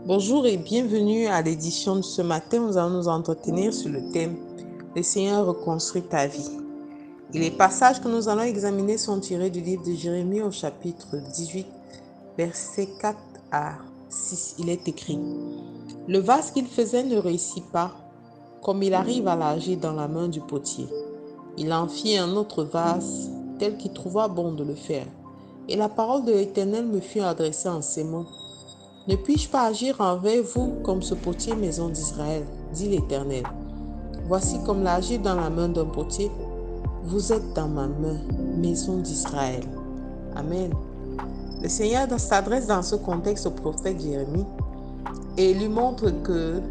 Bonjour et bienvenue à l'édition de ce matin. Nous allons nous entretenir sur le thème Le Seigneur reconstruit ta vie. Et les passages que nous allons examiner sont tirés du livre de Jérémie au chapitre 18, versets 4 à 6. Il est écrit: Le vase qu'il faisait ne réussit pas, comme il arrive à l'âger dans la main du potier. Il en fit un autre vase, tel qu'il trouva bon de le faire. Et la parole de l'Éternel me fut adressée en ces mots: Ne puis-je pas agir envers vous comme ce potier, maison d'Israël, dit l'Éternel. Voici comme l'agir dans la main d'un potier, vous êtes dans ma main, maison d'Israël. Amen. Le Seigneur s'adresse dans ce contexte au prophète Jérémie et lui montre que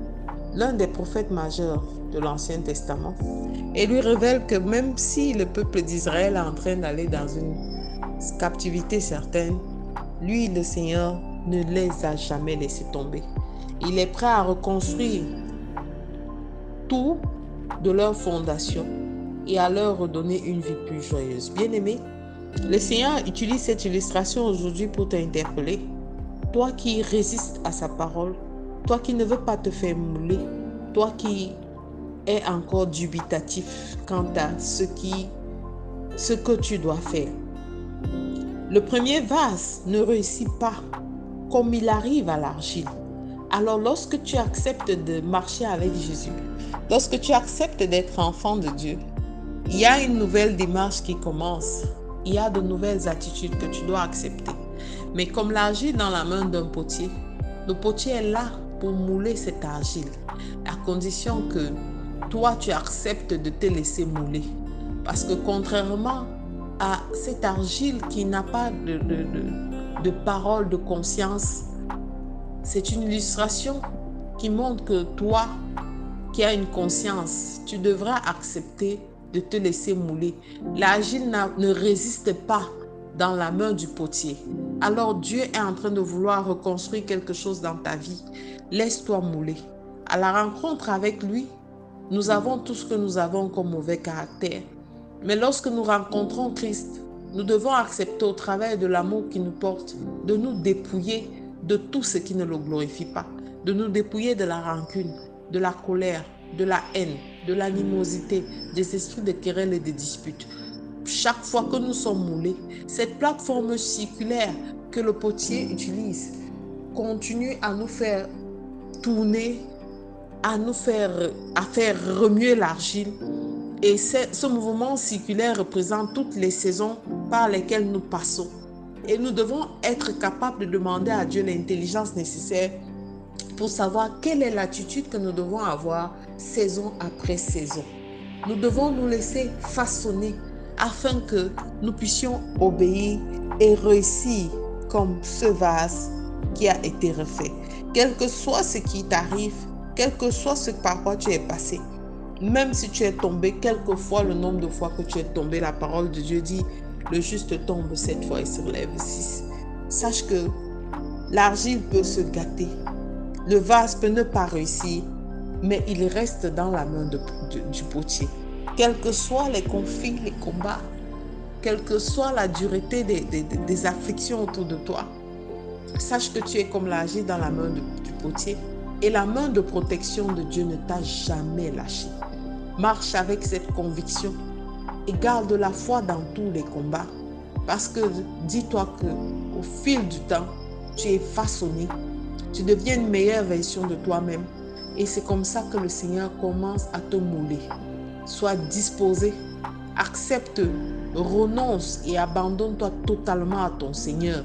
l'un des prophètes majeurs de l'Ancien Testament, et lui révèle que même si le peuple d'Israël est en train d'aller dans une captivité certaine, lui, le Seigneur, ne les a jamais laissés tomber. Il est prêt à reconstruire tout de leur fondation et à leur redonner une vie plus joyeuse. Bien-aimé, le Seigneur utilise cette illustration aujourd'hui pour t'interpeller. Toi qui résistes à sa parole, toi qui ne veux pas te faire mouler, toi qui es encore dubitatif quant à ce que tu dois faire. Le premier vase ne réussit pas comme il arrive à l'argile. Alors lorsque tu acceptes de marcher avec Jésus, lorsque tu acceptes d'être enfant de Dieu, il y a une nouvelle démarche qui commence. Il y a de nouvelles attitudes que tu dois accepter. Mais comme l'argile dans la main d'un potier, le potier est là pour mouler cette argile, à condition que toi, tu acceptes de te laisser mouler. Parce que contrairement à cette argile qui n'a pas de parole de conscience, c'est une illustration qui montre que toi, qui as une conscience, tu devras accepter de te laisser mouler. L'argile ne résiste pas dans la main du potier. Alors Dieu est en train de vouloir reconstruire quelque chose dans ta vie. Laisse-toi mouler. À la rencontre avec lui, nous avons tout ce que nous avons comme mauvais caractère. Mais lorsque nous rencontrons Christ, nous devons accepter au travers de l'amour qu'il nous porte, de nous dépouiller de tout ce qui ne le glorifie pas, de nous dépouiller de la rancune, de la colère, de la haine, de l'animosité, des esprits de querelle et de dispute. Chaque fois que nous sommes moulés, cette plateforme circulaire que le potier utilise continue à nous faire tourner, à faire remuer l'argile. Et ce mouvement circulaire représente toutes les saisons par lesquelles nous passons. Et nous devons être capables de demander à Dieu l'intelligence nécessaire pour savoir quelle est l'attitude que nous devons avoir saison après saison. Nous devons nous laisser façonner afin que nous puissions obéir et réussir comme ce vase qui a été refait. Quel que soit ce qui t'arrive, quel que soit ce par quoi tu es passé, même si tu es tombé, quelquefois le nombre de fois que tu es tombé, la parole de Dieu dit, le juste tombe 7 fois et se relève 6. Sache que l'argile peut se gâter, le vase peut ne pas réussir, mais il reste dans la main du potier. Quels que soient les conflits, les combats, quelle que soit la dureté des afflictions autour de toi, sache que tu es comme l'argile dans la main du potier et la main de protection de Dieu ne t'a jamais lâché. Marche avec cette conviction et garde la foi dans tous les combats. Parce que dis-toi qu'au fil du temps, tu es façonné. Tu deviens une meilleure version de toi-même. Et c'est comme ça que le Seigneur commence à te mouler. Sois disposé, accepte, renonce et abandonne-toi totalement à ton Seigneur.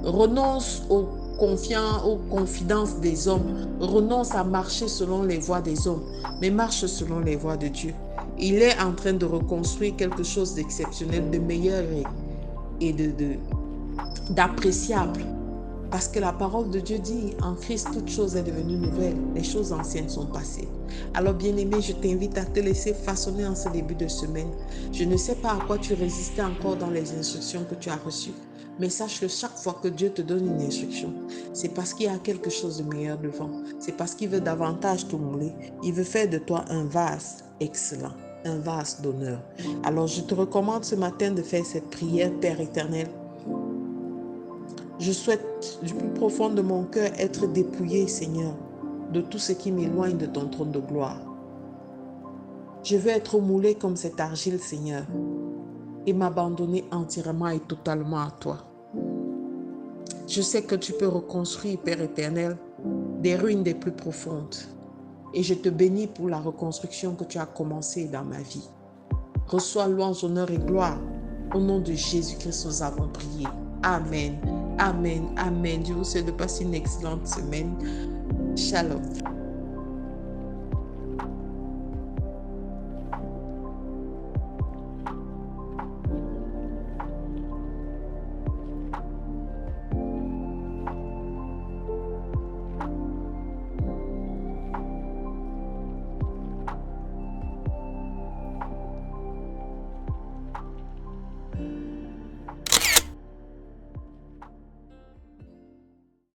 Renonce aux confidences des hommes. Renonce à marcher selon les voies des hommes, mais marche selon les voies de Dieu. Il est en train de reconstruire quelque chose d'exceptionnel, de meilleur et d'appréciable. Parce que la parole de Dieu dit, en Christ, toute chose est devenue nouvelle. Les choses anciennes sont passées. Alors, bien-aimé, je t'invite à te laisser façonner en ce début de semaine. Je ne sais pas à quoi tu résistais encore dans les instructions que tu as reçues. Mais sache que chaque fois que Dieu te donne une instruction, c'est parce qu'il y a quelque chose de meilleur devant. C'est parce qu'il veut davantage te mouler. Il veut faire de toi un vase excellent, un vase d'honneur. Alors, je te recommande ce matin de faire cette prière, Père éternel. Je souhaite du plus profond de mon cœur être dépouillé, Seigneur, de tout ce qui m'éloigne de ton trône de gloire. Je veux être moulé comme cette argile, Seigneur, et m'abandonner entièrement et totalement à toi. Je sais que tu peux reconstruire, Père éternel, des ruines des plus profondes. Et je te bénis pour la reconstruction que tu as commencée dans ma vie. Reçois louange, honneur et gloire. Au nom de Jésus-Christ, nous avons prié. Amen. Amen. Amen. Je vous souhaite de passer une excellente semaine. Shalom.